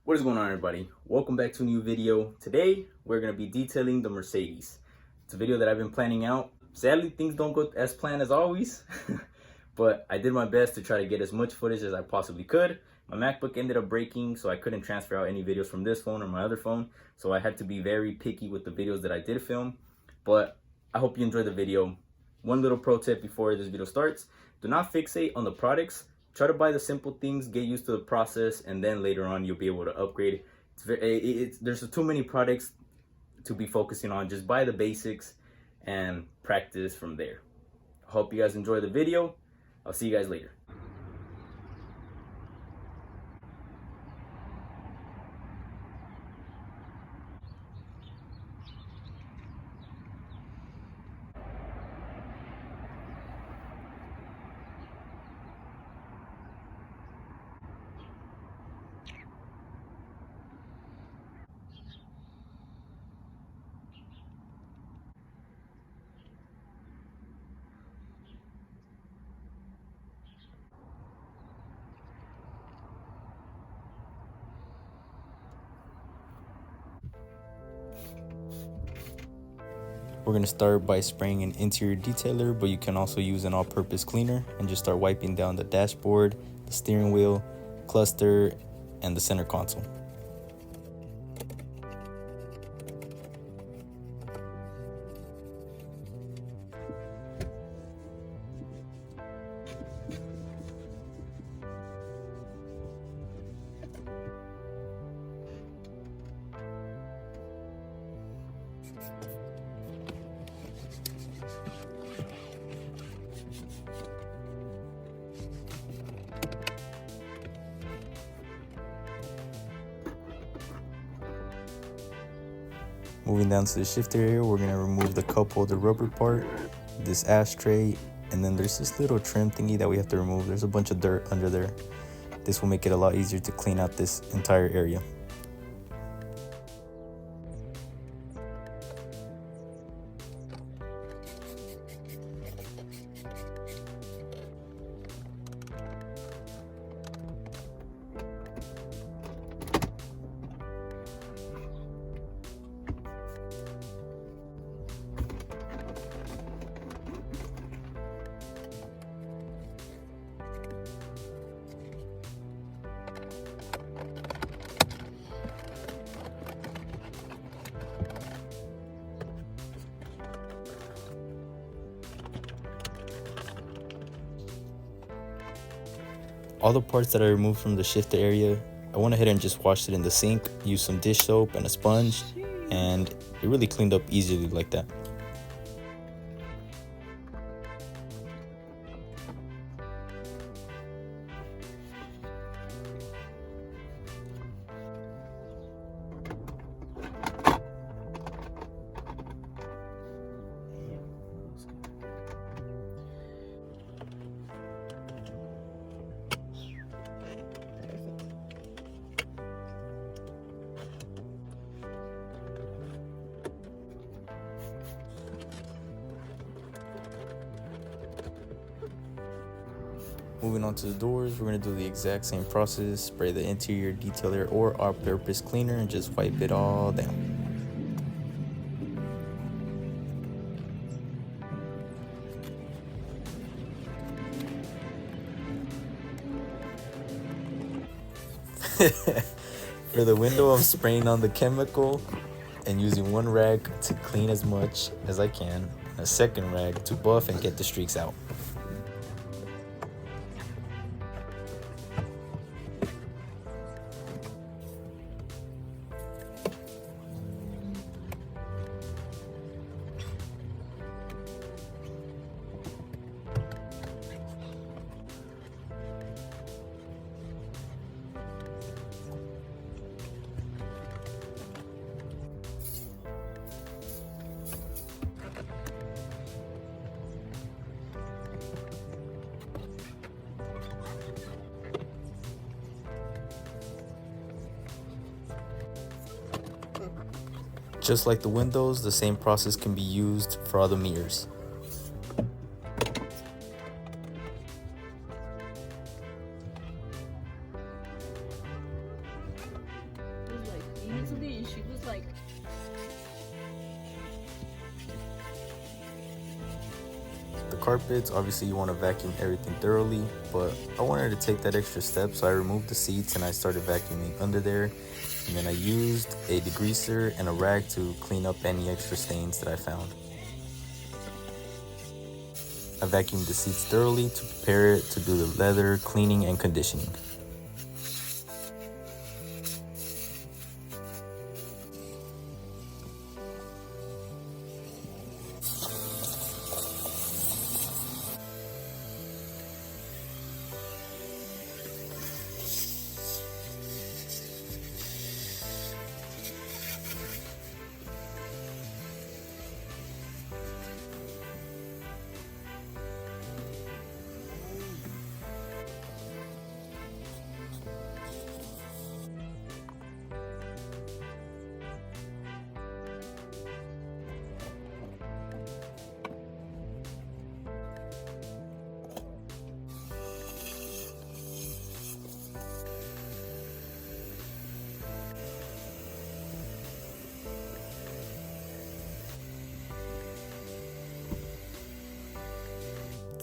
What is going on, everybody? Welcome back to a new video. Today we're going to be detailing the Mercedes. It's a video that I've been planning out. Sadly, things don't go as planned as always, but I did my best to try to get as much footage as I possibly could. My MacBook ended up breaking, so I couldn't transfer out any videos from this phone or my other phone, so I had to be very picky with the videos that I did film. But I hope you enjoyed the video. One little pro tip before this video starts: do not fixate on the products. Try to buy the simple things, get used to the process, and then later on you'll be able to upgrade. There's too many products to be focusing on. Just buy the basics and practice from there. Hope you guys enjoy the video. I'll see you guys later. We're going to start by spraying an interior detailer, but you can also use an all-purpose cleaner and just start wiping down the dashboard, the steering wheel, cluster, and the center console. Moving down to the shifter area, we're going to remove the cup holder rubber part, this ashtray, and then there's this little trim thingy that we have to remove. There's a bunch of dirt under there. This will make it a lot easier to clean out this entire area. All the parts that I removed from the shifter area, I went ahead and just washed it in the sink, used some dish soap and a sponge, and it really cleaned up easily like that. Moving on to the doors, we're going to do the exact same process. Spray the interior detailer or all-purpose cleaner and just wipe it all down. For the window, I'm spraying on the chemical and using one rag to clean as much as I can, and a second rag to buff and get the streaks out. Just like the windows, the same process can be used for all the mirrors. She was like, the carpets, obviously you want to vacuum everything thoroughly, but I wanted to take that extra step, so I removed the seats and I started vacuuming under there. And then I used a degreaser and a rag to clean up any extra stains that I found. I vacuumed the seats thoroughly to prepare it to do the leather cleaning and conditioning.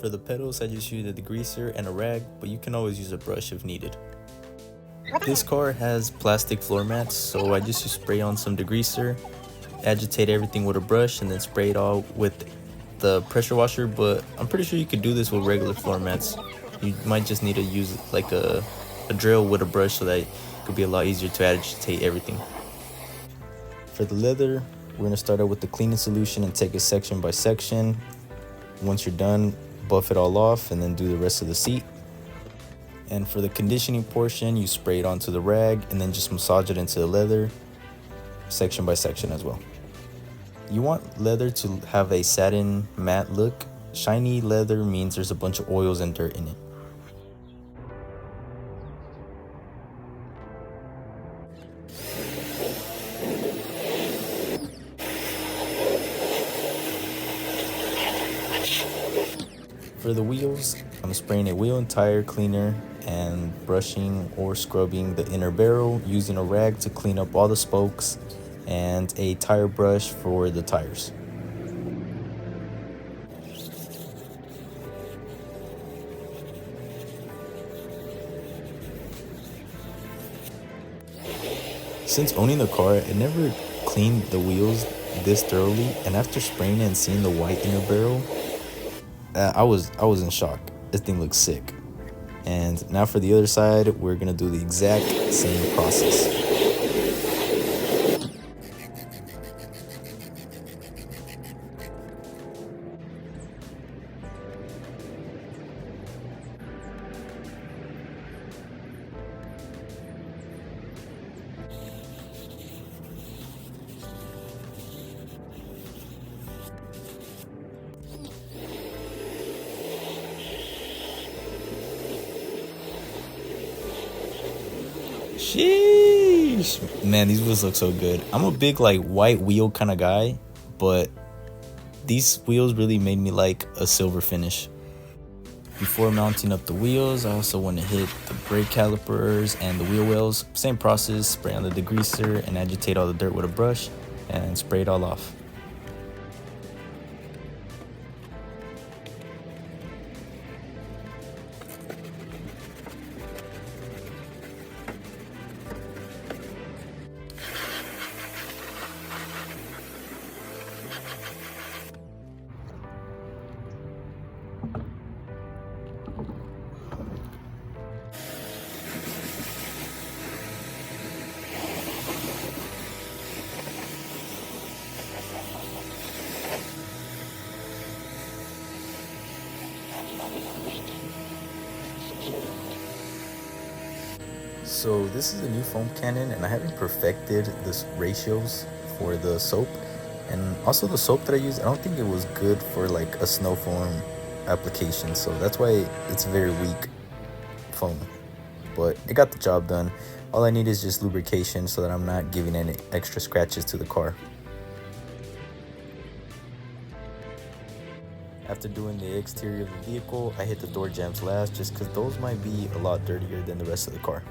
For the pedals, I just used a degreaser and a rag, but you can always use a brush if needed. This car has plastic floor mats, so I just use spray on some degreaser, agitate everything with a brush, and then spray it all with the pressure washer, but I'm pretty sure you could do this with regular floor mats. You might just need to use like a drill with a brush so that it could be a lot easier to agitate everything. For the leather, we're going to start out with the cleaning solution and take it section by section. Once you're done, buff it all off and then do the rest of the seat. And for the conditioning portion, you spray it onto the rag and then just massage it into the leather section by section as well. You want leather to have a satin matte look. Shiny leather means there's a bunch of oils and dirt in it. For the wheels, I'm spraying a wheel and tire cleaner and brushing or scrubbing the inner barrel using a rag to clean up all the spokes and a tire brush for the tires. Since owning the car, I never cleaned the wheels this thoroughly, and after spraying it and seeing the white inner barrel, I was in shock. This thing looks sick. And now for the other side, we're gonna do the exact same process. Sheesh. Man, these wheels look so good. I'm a big like white wheel kind of guy, but these wheels really made me like a silver finish. Before mounting up the wheels, I also want to hit the brake calipers and the wheel wells. Same process, spray on the degreaser and agitate all the dirt with a brush and spray it all off. So this is a new foam cannon and I haven't perfected the ratios for the soap, and also the soap that I use, I don't think it was good for like a snow foam application, so that's why it's very weak foam, but it got the job done. All I need is just lubrication so that I'm not giving any extra scratches to the car. After doing the exterior of the vehicle, I hit the door jambs last just because those might be a lot dirtier than the rest of the car.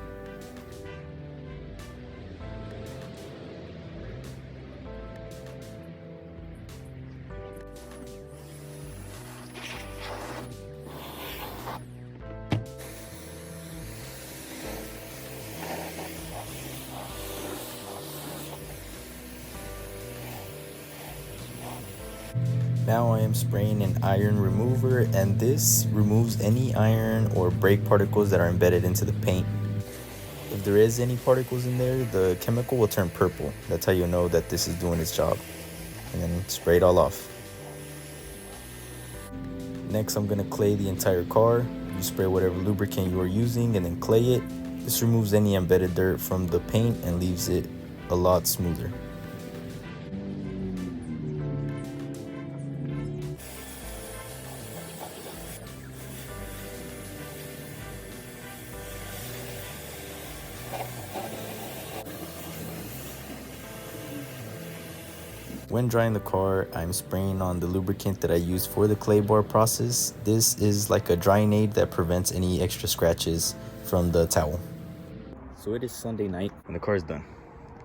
Now I am spraying an iron remover, and this removes any iron or brake particles that are embedded into the paint. If there is any particles in there, the chemical will turn purple. That's how you know that this is doing its job. And then spray it all off. Next, I'm gonna clay the entire car. You spray whatever lubricant you are using and then clay it. This removes any embedded dirt from the paint and leaves it a lot smoother. When drying the car, I'm spraying on the lubricant that I used for the clay bar process. This is like a drying aid that prevents any extra scratches from the towel. So it is Sunday night and the car is done.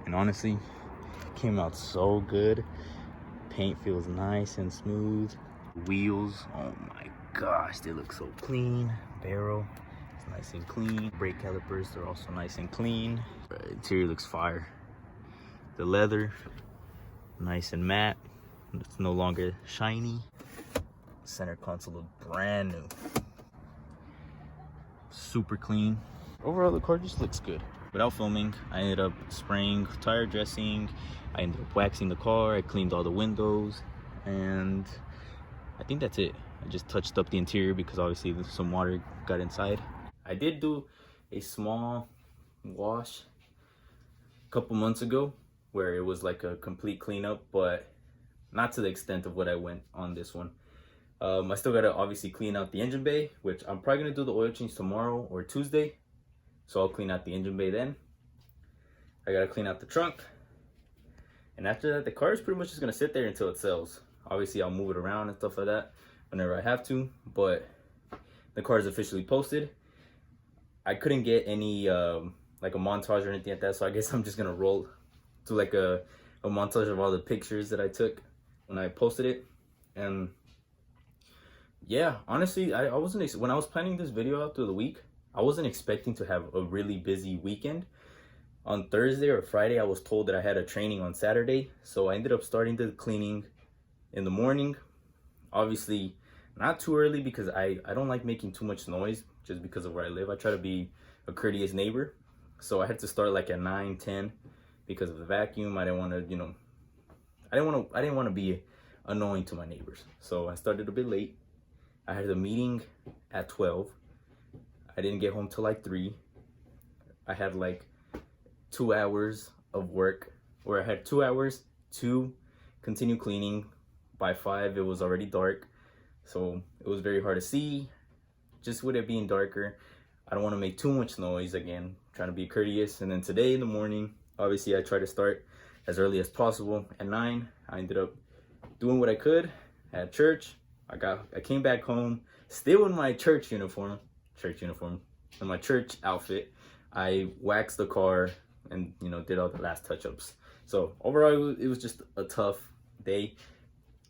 And honestly, it came out so good. Paint feels nice and smooth. Wheels, oh my gosh, they look so clean. Barrel is nice and clean. Brake calipers, they're also nice and clean. Interior looks fire. The leather, nice and matte. It's no longer shiny. Center console looks brand new. Super clean. Overall, the car just looks good. Without filming, I ended up spraying tire dressing. I ended up waxing the car. I cleaned all the windows. And I think that's it. I just touched up the interior because obviously some water got inside. I did do a small wash a couple months ago where it was like a complete cleanup, but not to the extent of what I went on this one. I still gotta obviously clean out the engine bay, which I'm probably gonna do the oil change tomorrow or Tuesday. So I'll clean out the engine bay then. I gotta clean out the trunk. And after that, the car is pretty much just gonna sit there until it sells. Obviously I'll move it around and stuff like that whenever I have to, but the car is officially posted. I couldn't get any like a montage or anything like that, so I guess I'm just gonna roll to like a montage of all the pictures that I took when I posted it. And yeah, honestly, I wasn't, when I was planning this video out through the week, I wasn't expecting to have a really busy weekend. On Thursday or Friday, I was told that I had a training on Saturday, so I ended up starting the cleaning in the morning. Obviously not too early because I don't like making too much noise just because of where I live. I try to be a courteous neighbor, so I had to start like at 9-10 because of the vacuum. I didn't want to, you know, I didn't want to be annoying to my neighbors, so I started a bit late. I had a meeting at 12. I didn't get home till like 3. I had like 2 hours of work, or I had 2 hours to continue cleaning. By 5, it was already dark, so it was very hard to see. Just with it being darker, I don't want to make too much noise. Again, trying to be courteous. And then today in the morning, obviously I try to start as early as possible. At 9, I ended up doing what I could at church. I came back home still in my church uniform, in my church outfit. I waxed the car and, you know, did all the last touch-ups. So overall, it was just a tough day.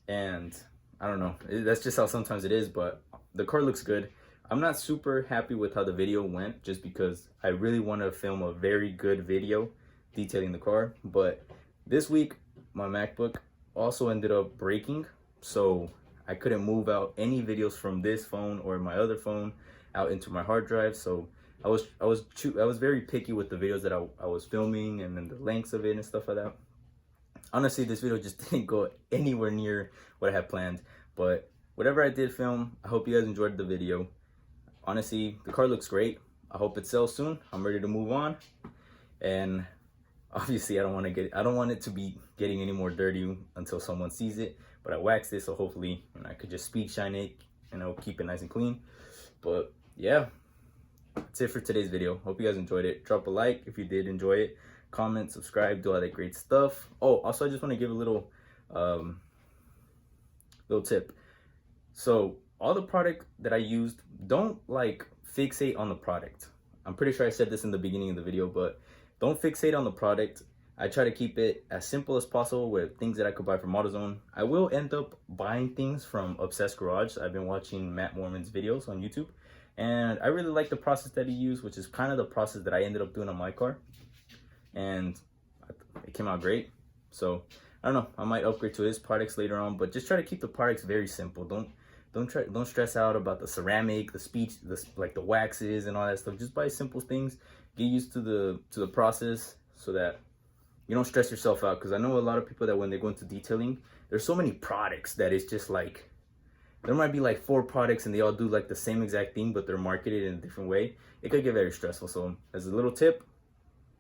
And I don't know, that's just how sometimes it is, but the car looks good. I'm not super happy with how the video went just because I really want to film a very good video detailing the car. But this week, my MacBook also ended up breaking, so I couldn't move out any videos from this phone or my other phone out into my hard drive. So I was very picky with the videos that I was filming and then the lengths of it and stuff like that. Honestly, this video just didn't go anywhere near what I had planned, but whatever I did film, I hope you guys enjoyed the video. Honestly, the car looks great. I hope it sells soon. I'm ready to move on. And obviously I don't want it to be getting any more dirty until someone sees it, but I waxed it, so hopefully, you know, I could just speed shine it and I'll keep it nice and clean. But yeah, that's it for today's video. Hope you guys enjoyed it. Drop a like if you did enjoy it. Comment, subscribe, do all that great stuff. Oh, also I just want to give a little tip. So all the product that I used, don't like fixate on the product. I'm pretty sure I said this in the beginning of the video, but don't fixate on the product. I try to keep it as simple as possible with things that I could buy from AutoZone. I will end up buying things from Obsessed Garage. I've been watching Matt Mormon's videos on YouTube, and I really like the process that he used, which is kind of the process that I ended up doing on my car. And it came out great. So I don't know, I might upgrade to his products later on, but just try to keep the products very simple. Don't stress out about the ceramic, the speech, like the waxes and all that stuff. Just buy simple things. Get used to the process so that you don't stress yourself out. Because I know a lot of people that when they go into detailing, there's so many products that it's just like there might be like 4 products and they all do like the same exact thing, but they're marketed in a different way. It could get very stressful. So as a little tip,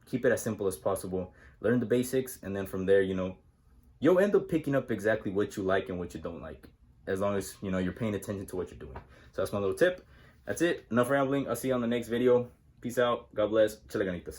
keep it as simple as possible. Learn the basics, and then from there, you'll end up picking up exactly what you like and what you don't like, as long as you're paying attention to what you're doing. So that's my little tip. That's it. Enough rambling. I'll see you on the next video. Peace out. God bless. Chile ganitas.